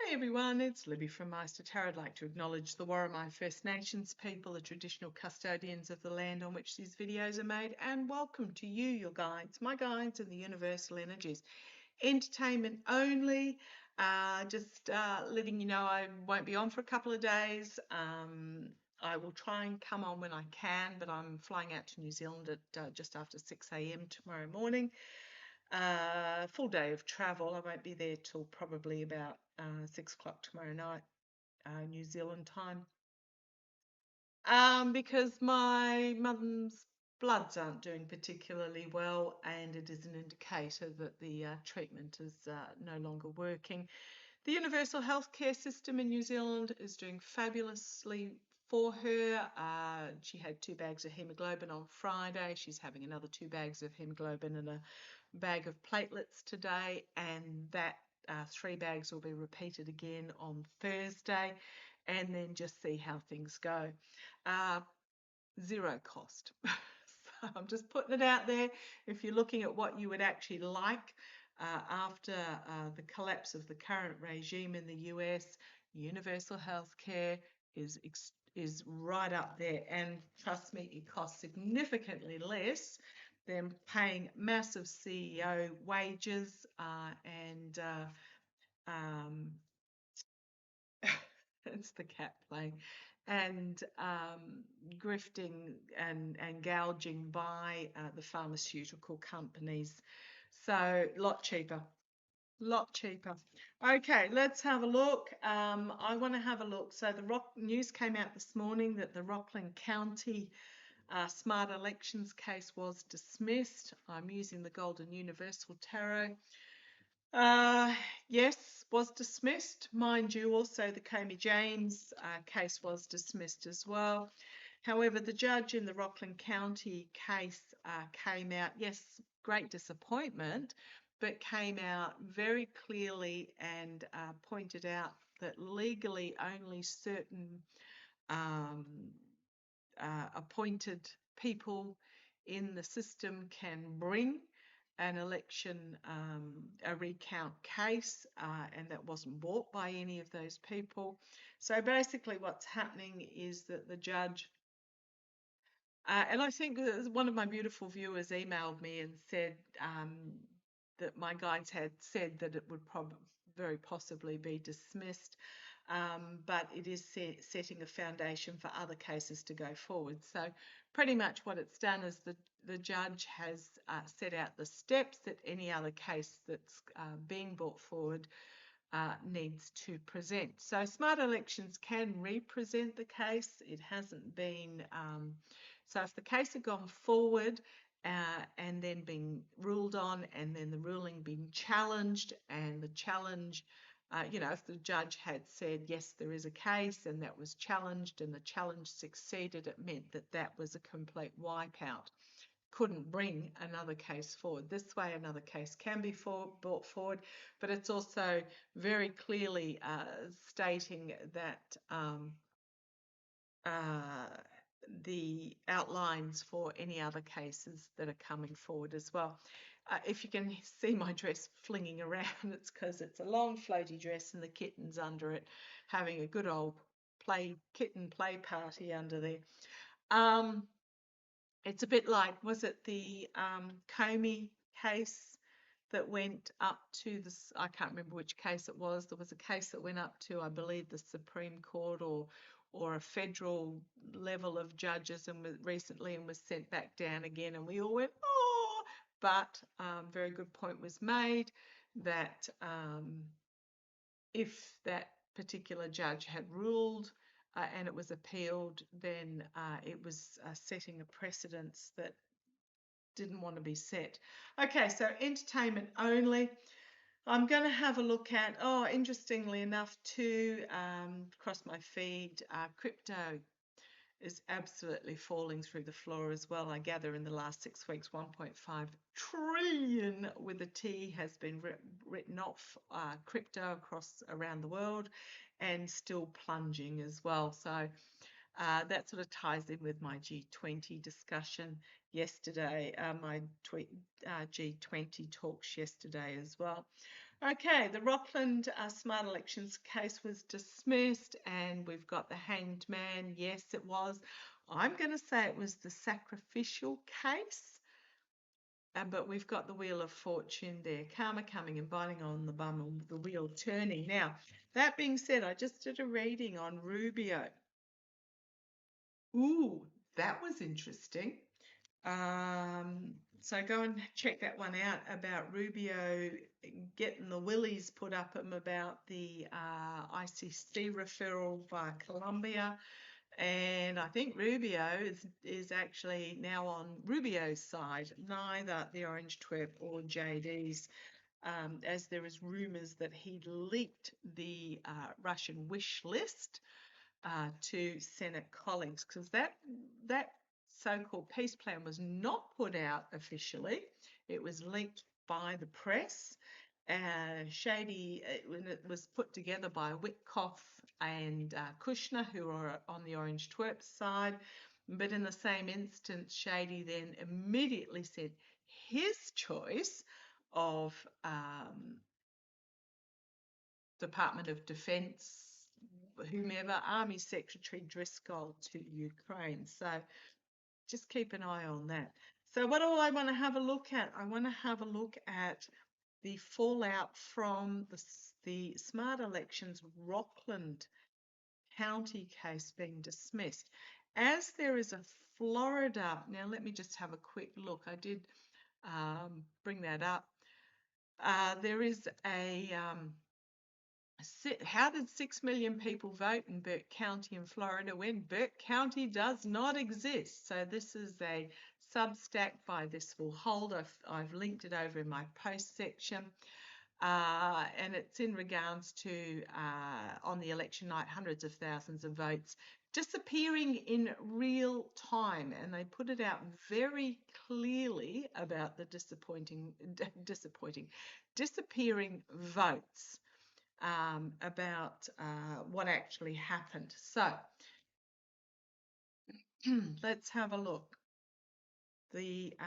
Hi everyone, it's Libby from Maighstir Tarot. I'd like to acknowledge the Worimi First Nations people, the traditional custodians of the land on which these videos are made, and welcome to you, your guides, my guides, and the universal energies. Entertainment only, just letting you know I won't be on for a couple of days. I will try and come on when I can, but I'm flying out to New Zealand at just after 6 a.m. tomorrow morning. Full day of travel. I won't be there till probably about 6 o'clock tomorrow night, New Zealand time. Because my mum's bloods aren't doing particularly well, and it is an indicator that the treatment is no longer working. The universal healthcare system in New Zealand is doing fabulously for her. She had 2 bags of hemoglobin on Friday. She's having another 2 bags of hemoglobin and a bag of platelets today, and that 3 bags will be repeated again on Thursday, and then just see how things go. Zero cost. So I'm just putting it out there. If you're looking at what you would actually like after the collapse of the current regime in the US, universal health care is right up there, and trust me, it costs significantly less than paying massive CEO wages and it's the cat playing, and grifting and gouging by the pharmaceutical companies. So lot cheaper. Okay, let's have a look. I want to have a look. So the news came out this morning that the Rockland County Smart Elections case was dismissed. I'm using the Golden Universal Tarot. Yes, was dismissed. Mind you, also the Comey James case was dismissed as well. However, the judge in the Rockland County case came out, yes, great disappointment, but came out very clearly and pointed out that legally only certain appointed people in the system can bring an election, a recount case, and that wasn't brought by any of those people. So basically what's happening is that the judge, and I think one of my beautiful viewers emailed me and said that my guides had said that it would very possibly be dismissed, but it is setting a foundation for other cases to go forward. So pretty much what it's done is the judge has set out the steps that any other case that's being brought forward needs to present. So Smart Elections can represent the case. It hasn't been, so if the case had gone forward and then been ruled on, and then the ruling been challenged, and the challenge, if the judge had said, yes, there is a case, and that was challenged, and the challenge succeeded, it meant that that was a complete wipeout. Couldn't bring another case forward. This way, another case can be brought forward, but it's also very clearly stating that the outlines for any other cases that are coming forward as well. If you can see my dress flinging around, it's because it's a long floaty dress and the kitten's under it, having a good old kitten play party under there. It's a bit like, was it the Comey case that went up to this? I can't remember which case it was. There was a case that went up to, I believe, the Supreme Court or a federal level of judges, and recently and was sent back down again, and we all went, oh, but very good point was made that if that particular judge had ruled and it was appealed, then it was setting a precedence that didn't want to be set. Okay, so entertainment only. I'm going to have a look at, interestingly enough, too, across my feed, crypto is absolutely falling through the floor as well. I gather in the last 6 weeks, 1.5 trillion with a T has been written off crypto around the world, and still plunging as well. So that sort of ties in with my G20 discussion yesterday, my G20 talks yesterday as well. Okay, the Rockland smart elections case was dismissed, and we've got the hanged man. Yes, it was. I'm going to say it was the sacrificial case, but we've got the wheel of fortune there. Karma coming and biting on the bum and the wheel turning. Now, that being said, I just did a reading on Rubio. Ooh, that was interesting. So go and check that one out about Rubio getting the willies put up him about the ICC referral via Colombia. And I think Rubio is actually now on Rubio's side, neither the Orange Twerp or JD's, as there is rumours that he leaked the Russian wish list to Senate colleagues, because that so-called peace plan was not put out officially. It was leaked by the press. Shady, when it was put together by Witkoff and Kushner, who are on the Orange Twerp side. But in the same instance, Shady then immediately said his choice of Department of Defense, whomever, Army Secretary Driscoll to Ukraine. So just keep an eye on that. So what do I want to have a look at? I want to have a look at the fallout from the Smart Elections Rockland County case being dismissed. As there is a Florida, now let me just have a quick look. I did bring that up. There is a how did 6 million people vote in Burke County in Florida when Burke County does not exist? So this is a Substack by This Will Hold. I've linked it over in my post section. And it's in regards to, on the election night, hundreds of thousands of votes disappearing in real time. And they put it out very clearly about the disappearing votes. About what actually happened. So let's have a look. The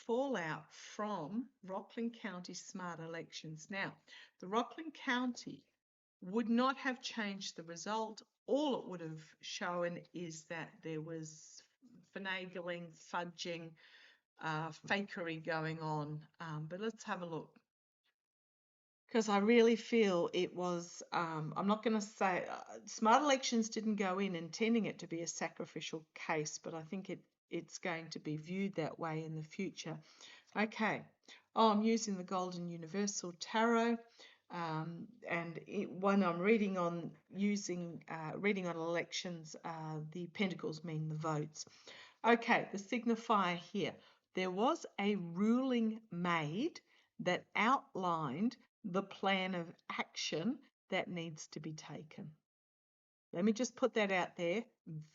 fallout from Rockland County smart elections. Now, the Rockland County would not have changed the result. All it would have shown is that there was finagling, fudging, fakery going on. But let's have a look. Because I really feel it was, I'm not going to say, smart elections didn't go in intending it to be a sacrificial case, but I think it's going to be viewed that way in the future. Okay, I'm using the Golden Universal Tarot, and when I'm reading on reading on elections, the pentacles mean the votes. Okay, the signifier here. There was a ruling made that outlined the plan of action that needs to be taken. Let me just put that out there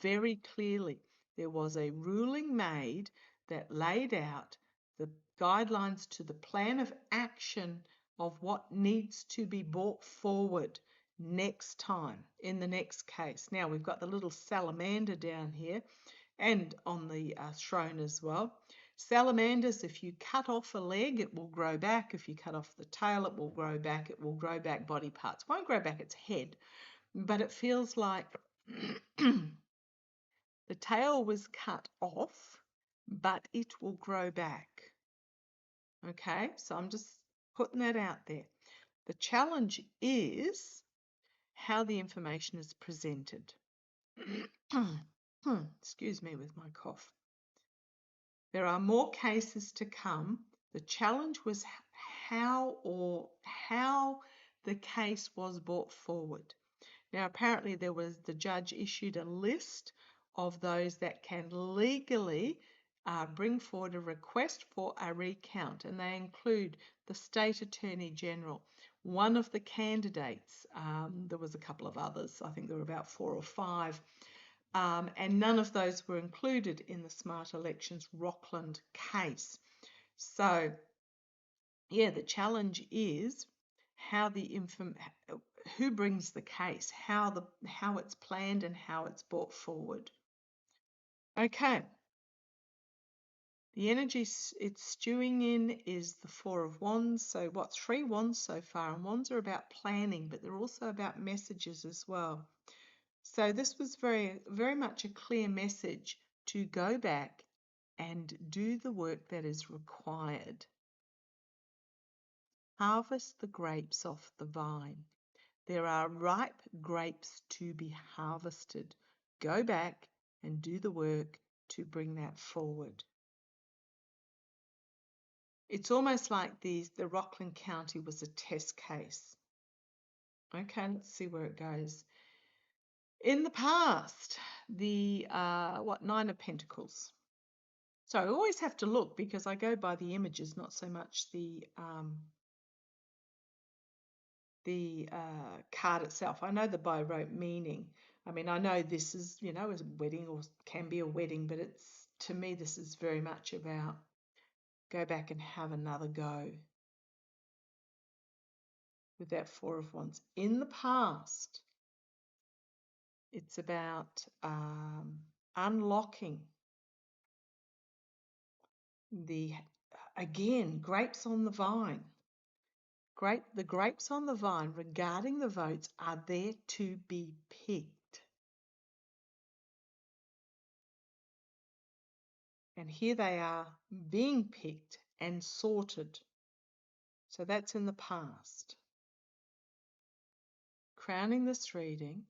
very clearly. There was a ruling made that laid out the guidelines to the plan of action of what needs to be brought forward next time in the next case. Now we've got the little salamander down here and on the throne as well. Salamanders, if you cut off a leg, it will grow back. If you cut off the tail, it will grow back. It will grow back body parts. It won't grow back its head, but it feels like the tail was cut off, but it will grow back. Okay, so I'm just putting that out there. The challenge is how the information is presented. Excuse me with my cough. There are more cases to come. The challenge was how the case was brought forward. Now, apparently the judge issued a list of those that can legally bring forward a request for a recount, and they include the State Attorney General, one of the candidates, there was a couple of others, I think there were about 4 or 5, and none of those were included in the Smart Elections Rockland case. So, yeah, the challenge is how who brings the case, how it's planned and how it's brought forward. Okay. The energy it's stewing in is the Four of Wands. So what, 3 wands so far, and wands are about planning, but they're also about messages as well. So this was very much a clear message to go back and do the work that is required. Harvest the grapes off the vine. There are ripe grapes to be harvested. Go back and do the work to bring that forward. It's almost like the Rockland County was a test case. Okay, let's see where it goes. In the past, the Nine of Pentacles. So I always have to look because I go by the images, not so much the card itself. I know the by rote meaning. I mean, I know this is, a wedding or can be a wedding, but to me, this is very much about go back and have another go with that Four of Wands. In the past, it's about unlocking again, grapes on the vine. The grapes on the vine regarding the votes are there to be picked. And here they are being picked and sorted. So that's in the past. Crowning this reading,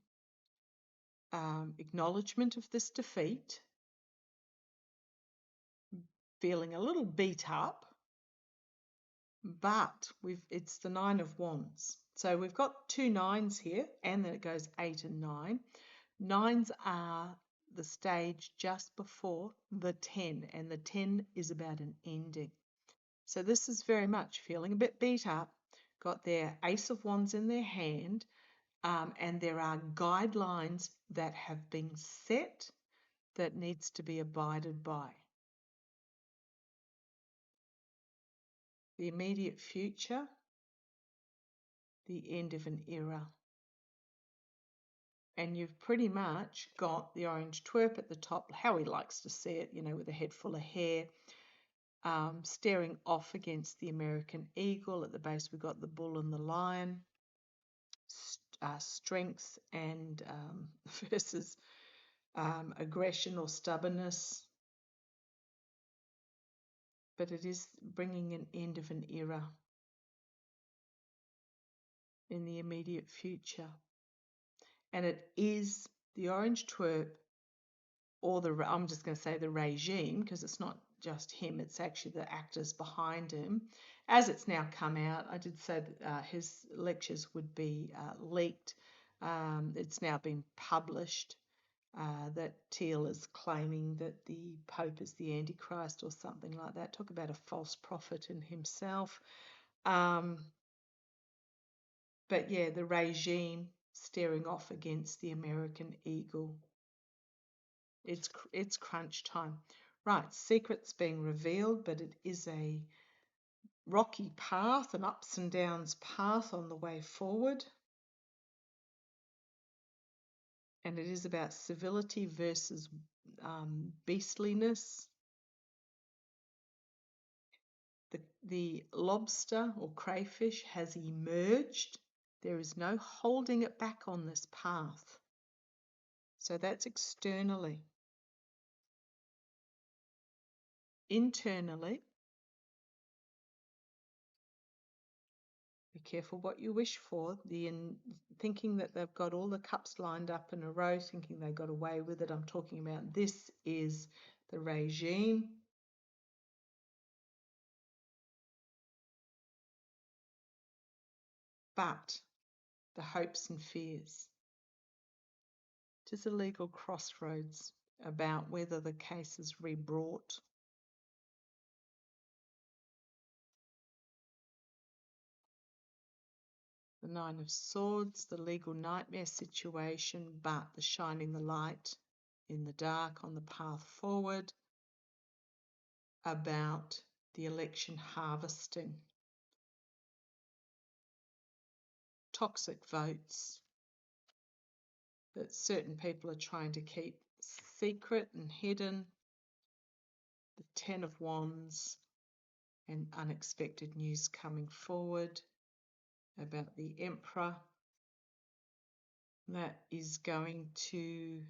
acknowledgement of this defeat, feeling a little beat up, but it's the Nine of Wands. So we've got 2 9s here, and then it goes 8 and 9. 9s are the stage just before the 10, and the 10 is about an ending. So this is very much feeling a bit beat up, got their Ace of Wands in their hand, and there are guidelines that have been set that needs to be abided by. The immediate future, the end of an era. And you've pretty much got the orange twerp at the top, how he likes to see it, with a head full of hair, staring off against the American eagle. At the base, we've got the bull and the lion, strength and versus aggression or stubbornness. But it is bringing an end of an era in the immediate future. And it is the orange twerp, or I'm just going to say the regime, because it's not just him, it's actually the actors behind him. As it's now come out, I did say that his lectures would be leaked. It's now been published that Teal is claiming that the Pope is the Antichrist or something like that. Talk about a false prophet in himself. But yeah, the regime staring off against the American eagle. It's crunch time. Right, secrets being revealed, but it is a rocky path, an ups and downs path on the way forward. And it is about civility versus beastliness. The lobster or crayfish has emerged. There is no holding it back on this path. So that's externally. Internally, be careful what you wish for. Thinking that they've got all the cups lined up in a row, thinking they got away with it. I'm talking about this is the regime. But the hopes and fears. It is a legal crossroads about whether the case is rebrought. The Nine of Swords, the legal nightmare situation, but the shining the light in the dark on the path forward, about the election harvesting. Toxic votes that certain people are trying to keep secret and hidden. the Ten of Wands, and unexpected news coming forward about the Emperor. That is going to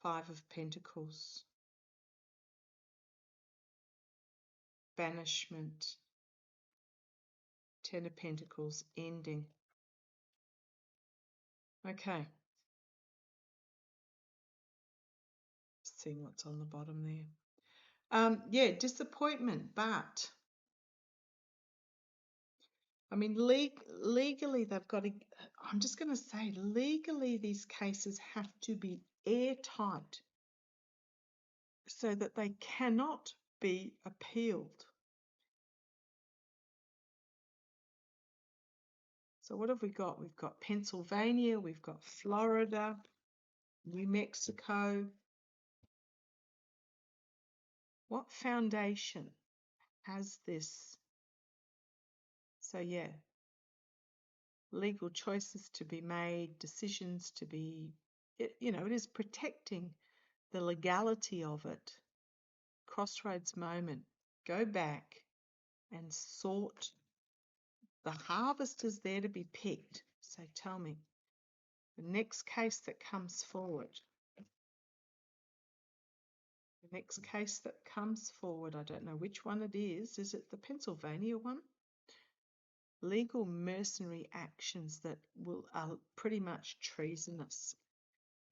Five of Pentacles, banishment, Ten of Pentacles, ending. Okay. Seeing what's on the bottom there. Yeah, disappointment, but I mean, legally they've got to, I'm just going to say, legally these cases have to be airtight so that they cannot be appealed. So what have we got? We've got Pennsylvania, we've got Florida, New Mexico. What foundation has this? So yeah, legal choices to be made, decisions to be, it is protecting the legality of it. Crossroads moment. Go back and sort. The harvest is there to be picked. So tell me, the next case that comes forward, I don't know which one it is. Is it the Pennsylvania one? Legal mercenary actions that are pretty much treasonous.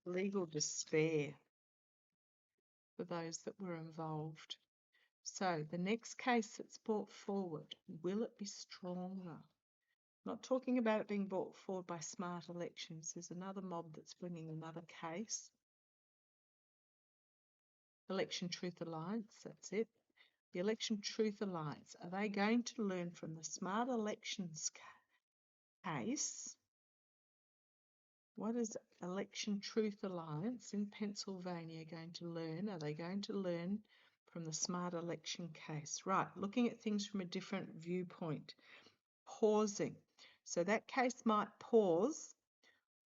Legal despair for those that were involved. So the next case that's brought forward, will it be stronger? Not talking about it being brought forward by Smart Elections. There's another mob that's bringing another case. Election Truth Alliance, that's it. The Election Truth Alliance, are they going to learn from the Smart Elections case? What is Election Truth Alliance in Pennsylvania going to learn? Are they going to learn from the Smart Election case? Right, looking at things from a different viewpoint. Pausing. So that case might pause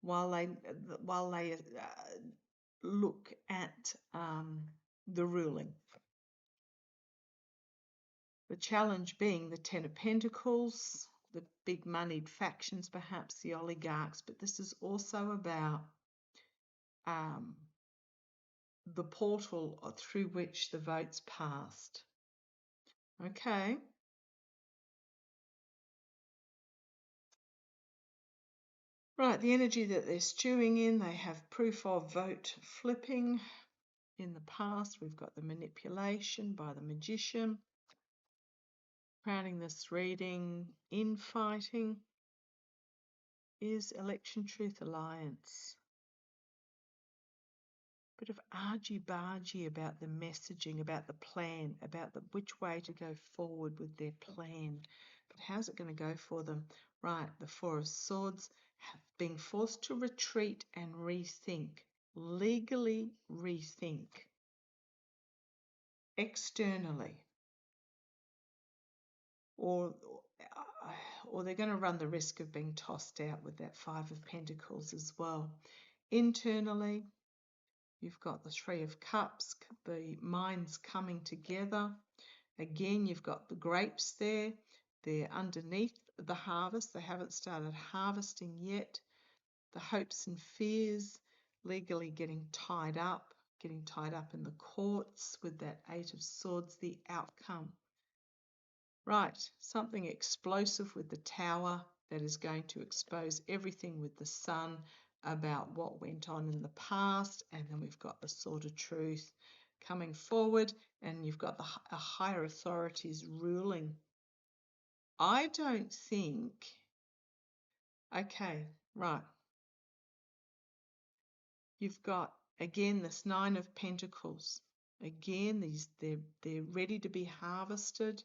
while they look at the ruling. The challenge being the Ten of Pentacles, the big moneyed factions, perhaps the oligarchs, but this is also about the portal through which the votes passed. Okay. Right, the energy that they're stewing in, they have proof of vote flipping. In the past, we've got the manipulation by the magician. Crowning this reading, infighting is Election Truth Alliance. Bit of argy-bargy about the messaging, about the plan, about which way to go forward with their plan. But how's it going to go for them? Right, the Four of Swords, being forced to retreat and rethink, legally rethink, externally, or they're going to run the risk of being tossed out with that Five of Pentacles as well. Internally, you've got the Three of Cups, the minds coming together. Again, you've got the grapes there. They're underneath the harvest. They haven't started harvesting yet. The hopes and fears, legally getting tied up in the courts with that Eight of Swords, the outcome. Right, something explosive with the Tower that is going to expose everything with the Sun about what went on in the past. And then we've got the Sword of Truth coming forward, and you've got the higher authorities ruling. I don't think... Okay, right. You've got, again, this Nine of Pentacles. Again, they're ready to be harvested.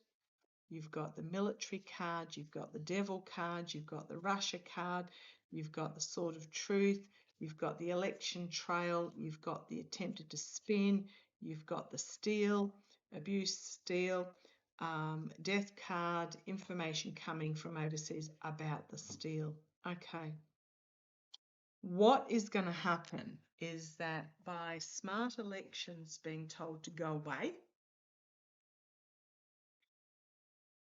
You've got the military card, you've got the devil card, you've got the Russia card, you've got the Sword of Truth, you've got the election trail, you've got the attempted to spin, you've got the steal, abuse, steal, death card, information coming from overseas about the steal. Okay. What is going to happen is that by Smart Elections being told to go away,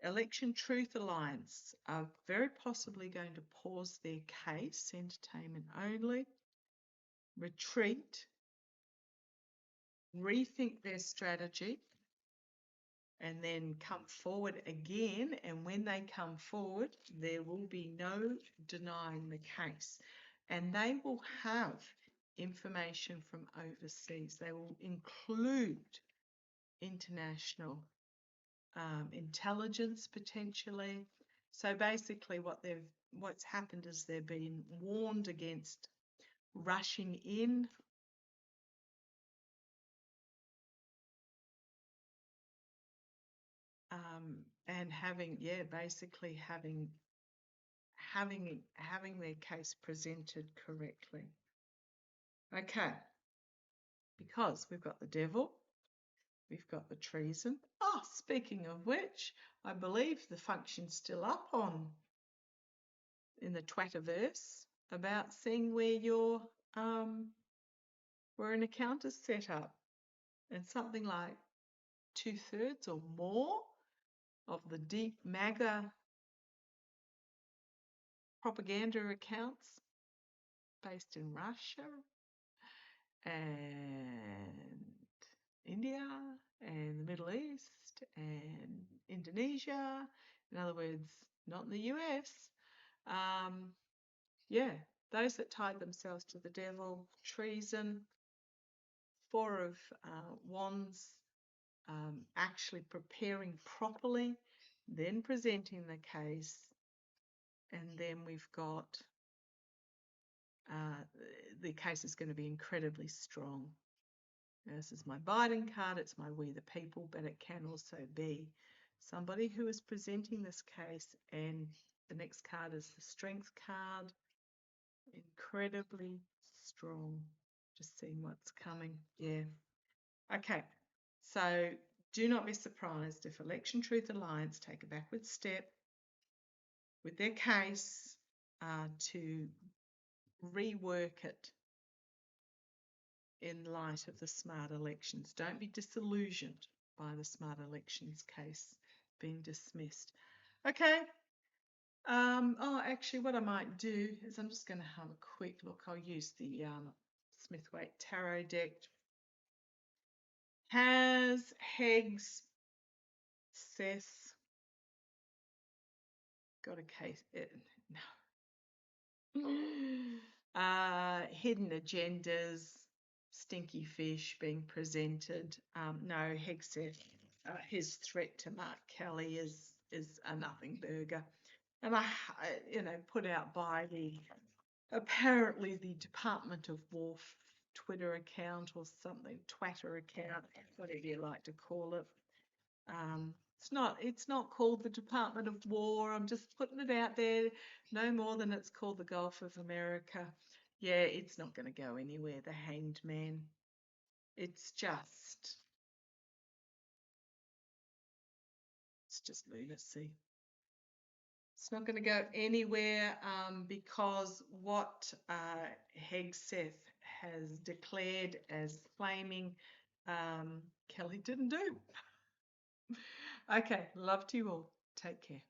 Election Truth Alliance are very possibly going to pause their case, entertainment only, retreat, rethink their strategy, and then come forward again. And when they come forward, there will be no denying the case. And they will have information from overseas. They will include international intelligence potentially. So basically what's happened is they've been warned against rushing in and basically having their case presented correctly. Okay, because we've got the devil, we've got the treason. Oh, speaking of which, I believe the function's still up in the Twatterverse about seeing where where an account is set up, and something like 2/3 or more of the deep MAGA propaganda accounts based in Russia and India and the Middle East and Indonesia, in other words, not in the US. Those that tied themselves to the devil, treason, Four of Wands, actually preparing properly, then presenting the case, and then we've got the case is going to be incredibly strong. Now, this is my Biden card, it's my We the People, but it can also be somebody who is presenting this case, and the next card is the Strength card, incredibly strong. Just seeing what's coming. Yeah. Okay, so do not be surprised if Election Truth Alliance take a backward step with their case to rework it in light of the smart elections. Don't be disillusioned by the smart elections case being dismissed. Okay. Actually, what I might do is I'm just going to have a quick look. I'll use the Smith-Waite Tarot deck. Has Heggs Seth got a case? No. Hidden agendas, stinky fish being presented. No, Hegseth, his threat to Mark Kelly is a nothing burger, and put out by apparently the Department of War Twitter account or something, Twatter account, whatever you like to call it. It's not called the Department of War. I'm just putting it out there. No more than it's called the Gulf of America. Yeah, it's not going to go anywhere, the Hanged Man. It's just lunacy. It's not going to go anywhere because what Hegseth has declared as claiming Kelly didn't do. Okay, love to you all. Take care.